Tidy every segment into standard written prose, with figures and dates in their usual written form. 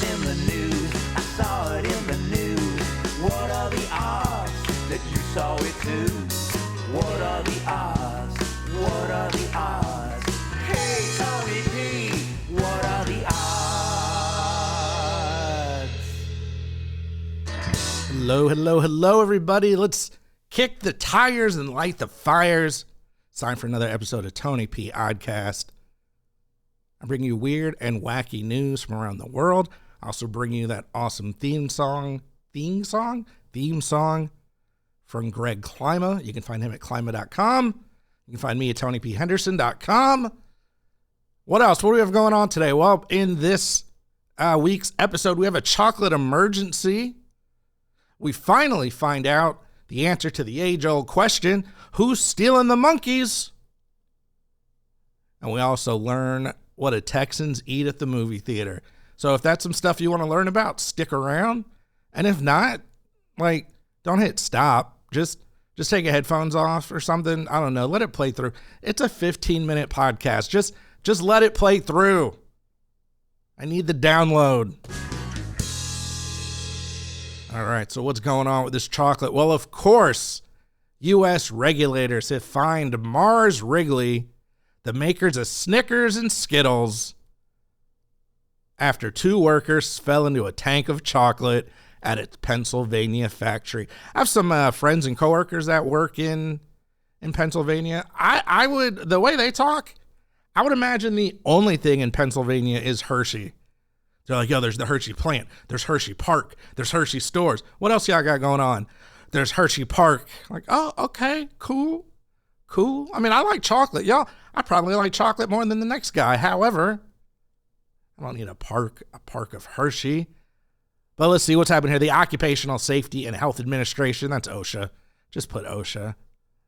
It's in the news. I saw it in the news. What are the odds that you saw it too? What are the odds? What are the odds? Hey, Tony P, what are the odds? Hello, hello, hello, everybody. Let's kick the tires and light the fires. It's time for another episode of Tony P. Oddcast. I bring you weird and wacky news from around the world. I also bring you that awesome theme song from Greg Klima. You can find him at klima.com. You can find me at tonyphenderson.com. What else? What do we have going on today? Well, in this week's episode, we have a chocolate emergency. We finally find out the answer to the age-old question, who's stealing the monkeys? And we also learn what a Texans eat at the movie theater. So if that's some stuff you want to learn about, stick around. And if not, don't hit stop. Just take your headphones off or something. I don't know. Let it play through. It's a 15-minute podcast. Just let it play through. I need the download. All right, so what's going on with this chocolate? Well, of course, U.S. regulators have fined Mars Wrigley, the makers of Snickers and Skittles, after 2 workers fell into a tank of chocolate at its Pennsylvania factory. I have some friends and coworkers that work in Pennsylvania. I would, the way they talk, I would imagine the only thing in Pennsylvania is Hershey. They're like, there's the Hershey plant. There's Hershey Park. There's Hershey stores. What else y'all got going on? There's Hershey Park. Like, oh, okay, cool. I mean, I like chocolate. Y'all, I probably like chocolate more than the next guy. However, I don't need a park of Hershey. But let's see what's happening here. The Occupational Safety and Health Administration, that's OSHA. Just put OSHA.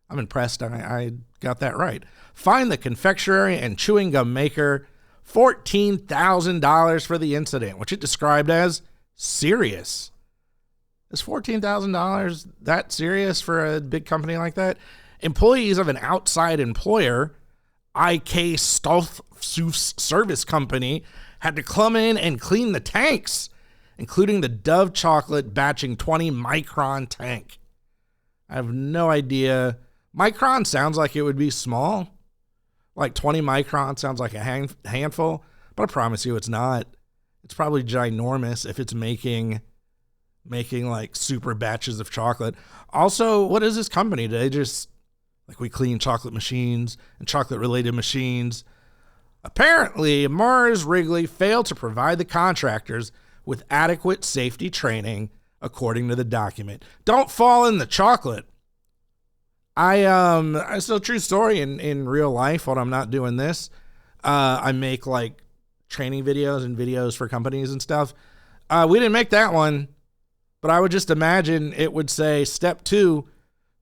I'm impressed I got that right. Fined the confectionery and chewing gum maker $14,000 for the incident, which it described as serious. Is $14,000 that serious for a big company like that? Employees of an outside employer, IK Stealth Service Company, had to come in and clean the tanks, including the Dove chocolate batching 20 micron tank. I have no idea. Micron sounds like it would be small. Like 20 micron sounds like a handful, but I promise you it's not. It's probably ginormous if it's making like super batches of chocolate. Also, what is this company? Do they just, we clean chocolate machines and chocolate related machines? Apparently, Mars Wrigley failed to provide the contractors with adequate safety training, according to the document. Don't fall in the chocolate. It's a true story in real life when I'm not doing this. I make training videos and videos for companies and stuff. We didn't make that one, but I would just imagine it would say step 2,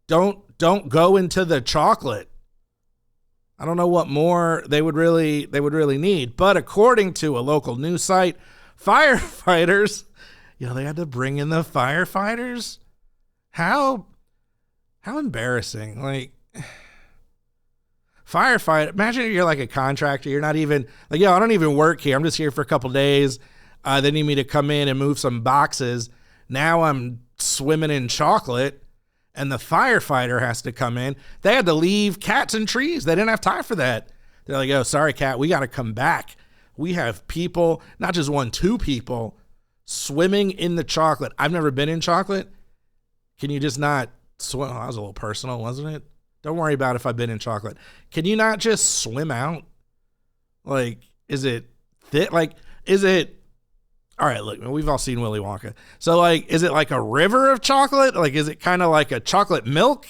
don't go into the chocolate. I don't know what more they would really need, but according to a local news site, firefighters, they had to bring in the firefighters. How embarrassing. Firefighter, imagine if you're like a contractor. You're not even I don't even work here. I'm just here for a couple days. They need me to come in and move some boxes. Now I'm swimming in chocolate and the firefighter has to come in. They had to leave cats and trees. They didn't have time for that. They're like, oh, sorry, cat. We got to come back. We have people, not just 1, 2 people swimming in the chocolate. I've never been in chocolate. Can you just not swim? Oh, that was a little personal, wasn't it? Don't worry about if I've been in chocolate. Can you not just swim out? Is it thick? Is it? All right, look, we've all seen Willy Wonka. So, is it like a river of chocolate? Is it kind of like a chocolate milk?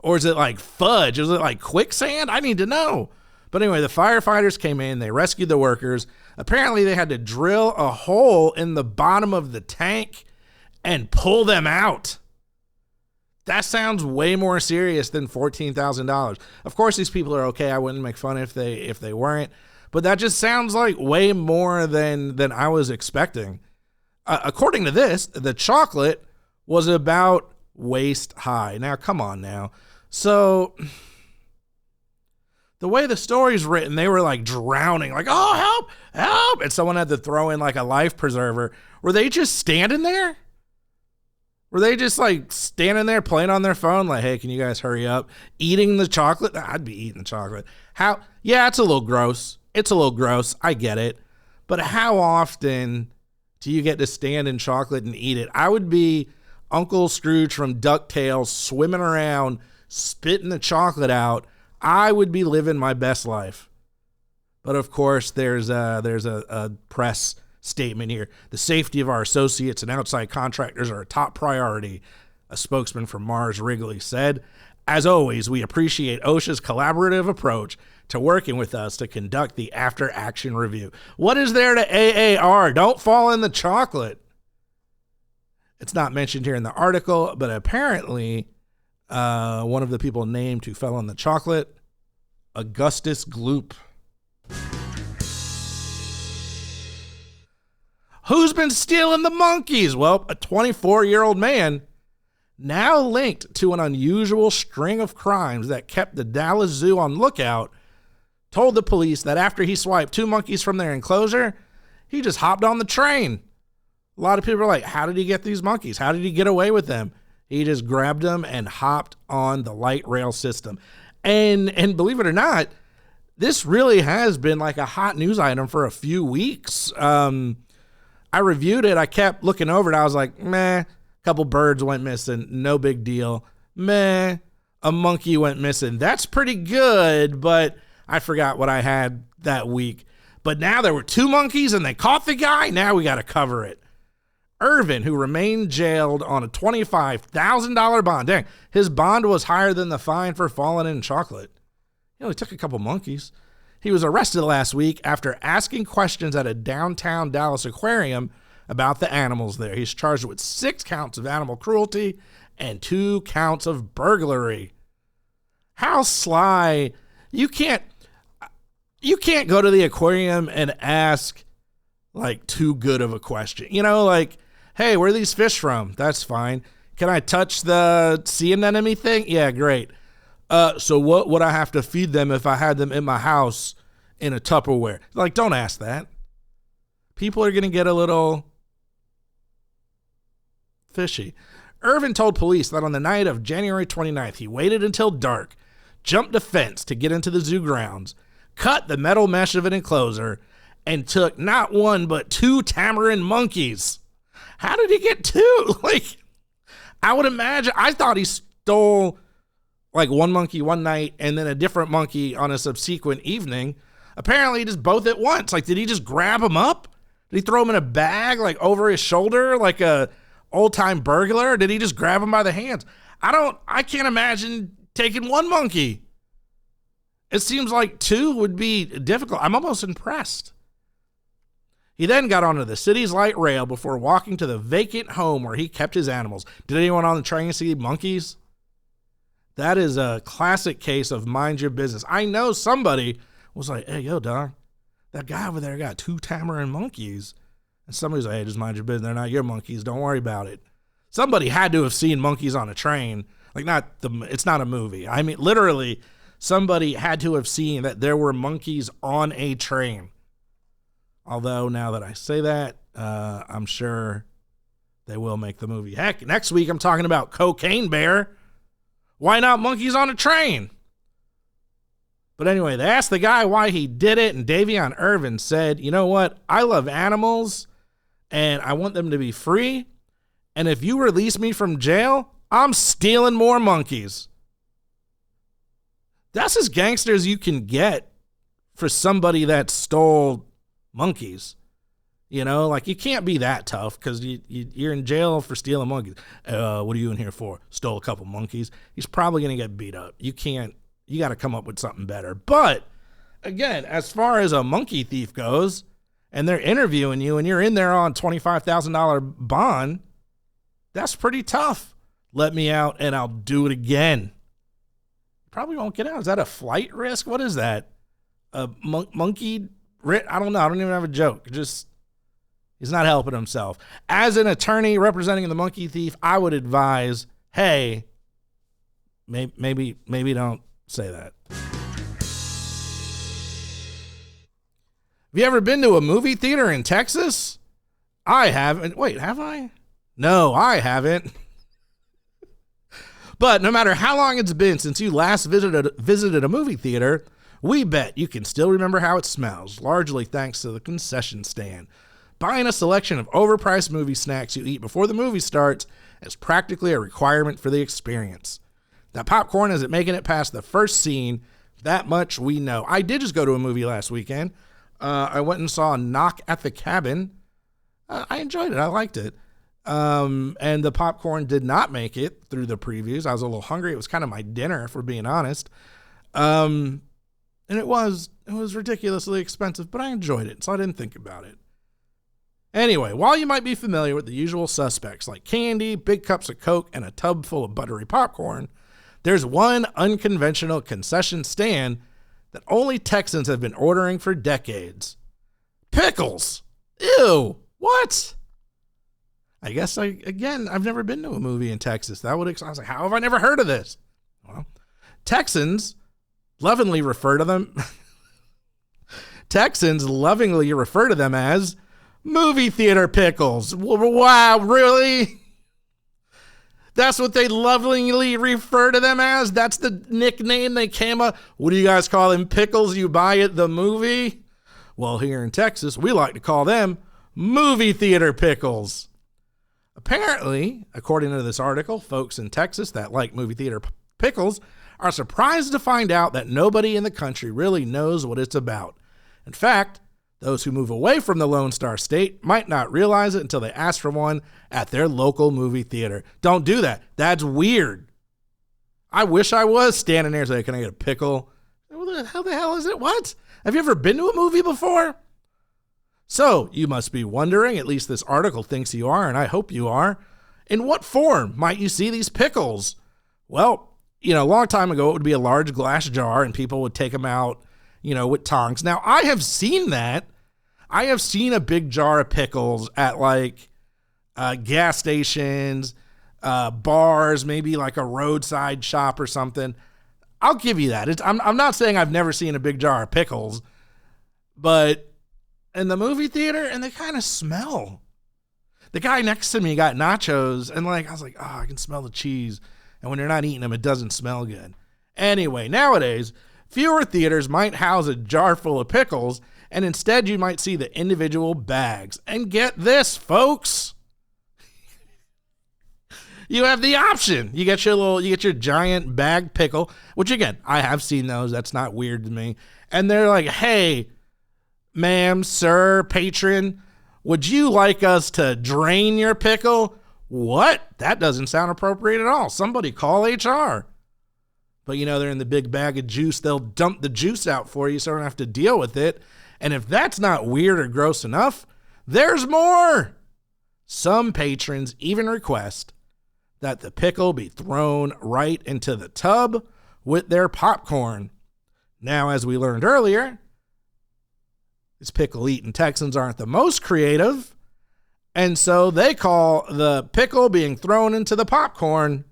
Or is it like fudge? Is it like quicksand? I need to know. But anyway, the firefighters came in. They rescued the workers. Apparently, they had to drill a hole in the bottom of the tank and pull them out. That sounds way more serious than $14,000. Of course, these people are okay. I wouldn't make fun if they weren't. But that just sounds like way more than I was expecting. According to this, the chocolate was about waist high. Now, come on now. So the way the story's written, they were like drowning, like, oh, help, help. And someone had to throw in like a life preserver. Were they just standing there? Were they just like standing there playing on their phone? Like, hey, can you guys hurry up? Eating the chocolate? I'd be eating the chocolate. How? Yeah, it's a little gross. It's a little gross. I get it. But how often do you get to stand in chocolate and eat it? I would be Uncle Scrooge from DuckTales swimming around, spitting the chocolate out. I would be living my best life. But of course, there's a press statement here. The safety of our associates and outside contractors are a top priority, a spokesman from Mars Wrigley said. As always, we appreciate OSHA's collaborative approach to working with us to conduct the after-action review. What is there to AAR? Don't fall in the chocolate. It's not mentioned here in the article, but apparently one of the people named who fell in the chocolate, Augustus Gloop. Who's been stealing the monkeys? Well, a 24-year-old man now linked to an unusual string of crimes that kept the Dallas Zoo on lookout told the police that after he swiped 2 monkeys from their enclosure, he just hopped on the train. A lot of people are like, how did he get these monkeys? How did he get away with them? He just grabbed them and hopped on the light rail system. And believe it or not, this really has been like a hot news item for a few weeks. I reviewed it. I kept looking over it. I was like, meh, a couple birds went missing. No big deal. Meh, a monkey went missing. That's pretty good, but I forgot what I had that week. But now there were 2 monkeys and they caught the guy. Now we got to cover it. Irvin, who remained jailed on a $25,000 bond. Dang, his bond was higher than the fine for falling in chocolate. He only took a couple monkeys. He was arrested last week after asking questions at a downtown Dallas aquarium about the animals there. He's charged with 6 counts of animal cruelty and 2 counts of burglary. How sly. You can't go to the aquarium and ask like too good of a question. You know, like, hey, where are these fish from? That's fine. Can I touch the sea anemone thing? Yeah, great. So what would I have to feed them if I had them in my house in a Tupperware? Like, don't ask that. People are going to get a little fishy. Irvin told police that on the night of January 29th, he waited until dark, jumped a fence to get into the zoo grounds, cut the metal mesh of an enclosure, and took not 1 but 2 tamarin monkeys. How did he get 2? Like, I would imagine, I thought he stole like 1 monkey one night and then a different monkey on a subsequent evening. Apparently just both at once. Like, did he just grab them up? Did he throw them in a bag like over his shoulder like a old-time burglar? Or did he just grab them by the hands? I can't imagine taking 1 monkey. It seems like 2 would be difficult. I'm almost impressed. He then got onto the city's light rail before walking to the vacant home where he kept his animals. Did anyone on the train see monkeys? That is a classic case of mind your business. I know somebody was like, hey, yo, dog, that guy over there got 2 tamarin monkeys. And somebody's like, hey, just mind your business. They're not your monkeys. Don't worry about it. Somebody had to have seen monkeys on a train. Like, it's not a movie. I mean, literally, somebody had to have seen that there were monkeys on a train. Although, now that I say that, I'm sure they will make the movie. Heck, next week I'm talking about Cocaine Bear. Why not monkeys on a train? But anyway, they asked the guy why he did it, and Davion Irvin said, you know what? I love animals, and I want them to be free. And if you release me from jail, I'm stealing more monkeys. That's as gangster as you can get for somebody that stole monkeys. You know, like, you can't be that tough because you're in jail for stealing monkeys. What are you in here for? Stole a couple monkeys. He's probably going to get beat up. You got to come up with something better. But again, as far as a monkey thief goes, and they're interviewing you and you're in there on $25,000 bond, that's pretty tough. Let me out and I'll do it again. Probably won't get out. Is that a flight risk? What is that? A monkey? I don't know. I don't even have a joke. He's not helping himself. As an attorney representing the monkey thief, I would advise, hey, maybe don't say that. Have you ever been to a movie theater in Texas? I haven't. Wait, have I? No, I haven't. But no matter how long it's been since you last visited a movie theater, we bet you can still remember how it smells, largely thanks to the concession stand. Buying a selection of overpriced movie snacks you eat before the movie starts is practically a requirement for the experience. That popcorn isn't making it past the first scene, that much we know. I did just go to a movie last weekend. I went and saw Knock at the Cabin. I enjoyed it. I liked it. And the popcorn did not make it through the previews. I was a little hungry. It was kind of my dinner, if we're being honest. And it was ridiculously expensive, but I enjoyed it, so I didn't think about it. Anyway, while you might be familiar with the usual suspects like candy, big cups of Coke, and a tub full of buttery popcorn, there's one unconventional concession stand that only Texans have been ordering for decades. Pickles! Ew! What? I guess, I've never been to a movie in Texas. I was like, how have I never heard of this? Well, Texans lovingly refer to them as movie theater pickles. Wow, really? That's what they lovingly refer to them as? That's the nickname they came up? What do you guys call them? Pickles you buy at the movie? Well, here in Texas, we like to call them movie theater pickles. Apparently, according to this article, folks in Texas that like movie theater pickles are surprised to find out that nobody in the country really knows what it's about. In fact, those who move away from the Lone Star State might not realize it until they ask for one at their local movie theater. Don't do that. That's weird. I wish I was standing there saying, can I get a pickle? How the hell is it? What? Have you ever been to a movie before? So you must be wondering, at least this article thinks you are, and I hope you are, in what form might you see these pickles? Well, a long time ago, it would be a large glass jar and people would take them out, with tongs. Now, I have seen that. I have seen a big jar of pickles at gas stations, bars, maybe like a roadside shop or something. I'll give you that. I'm not saying I've never seen a big jar of pickles, but in the movie theater, and they kind of smell. The guy next to me got nachos, and I was like, oh, I can smell the cheese. And when you're not eating them, it doesn't smell good. Anyway, nowadays, fewer theaters might house a jar full of pickles, and instead you might see the individual bags. And get this, folks. You have the option. You get your giant bag pickle, which again, I have seen those. That's not weird to me. And they're like, hey, ma'am, sir, patron, would you like us to drain your pickle? What? That doesn't sound appropriate at all. Somebody call HR. But they're in the big bag of juice. They'll dump the juice out for you so you don't have to deal with it. And if that's not weird or gross enough, there's more. Some patrons even request that the pickle be thrown right into the tub with their popcorn. Now, as we learned earlier, these pickle-eating Texans aren't the most creative, and so they call the pickle being thrown into the popcorn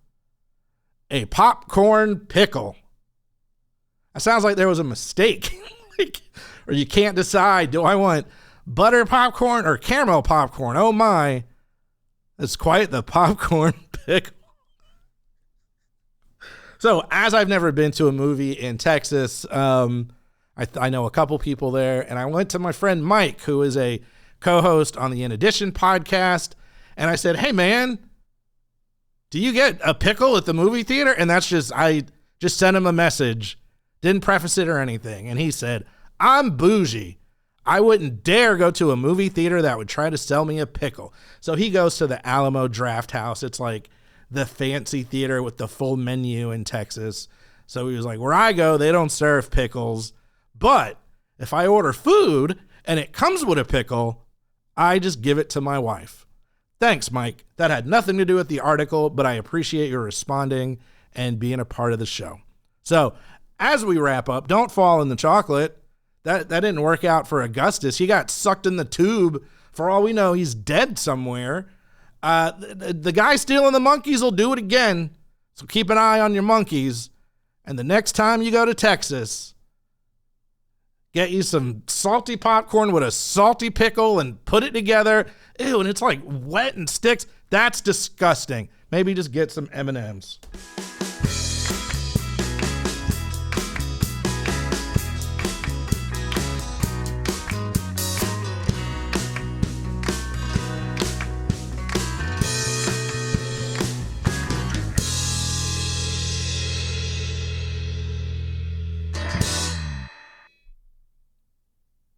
a popcorn pickle. That sounds like there was a mistake. Or you can't decide, do I want butter popcorn or caramel popcorn? Oh my, it's quite the popcorn pickle. So, as I've never been to a movie in Texas, I know a couple people there, and I went to my friend Mike, who is a co-host on the In Addition podcast, and I said, hey man, do you get a pickle at the movie theater? And I just sent him a message, didn't preface it or anything, and he said, I'm bougie. I wouldn't dare go to a movie theater that would try to sell me a pickle. So he goes to the Alamo Draft House. It's like the fancy theater with the full menu in Texas. So he was like, where I go, they don't serve pickles. But if I order food and it comes with a pickle, I just give it to my wife. Thanks, Mike. That had nothing to do with the article, but I appreciate your responding and being a part of the show. So as we wrap up, don't fall in the chocolate. That didn't work out for Augustus. He got sucked in the tube. For all we know, he's dead somewhere. The guy stealing the monkeys will do it again. So keep an eye on your monkeys. And the next time you go to Texas, get you some salty popcorn with a salty pickle and put it together. Ew, and it's like wet and sticks. That's disgusting. Maybe just get some M&Ms.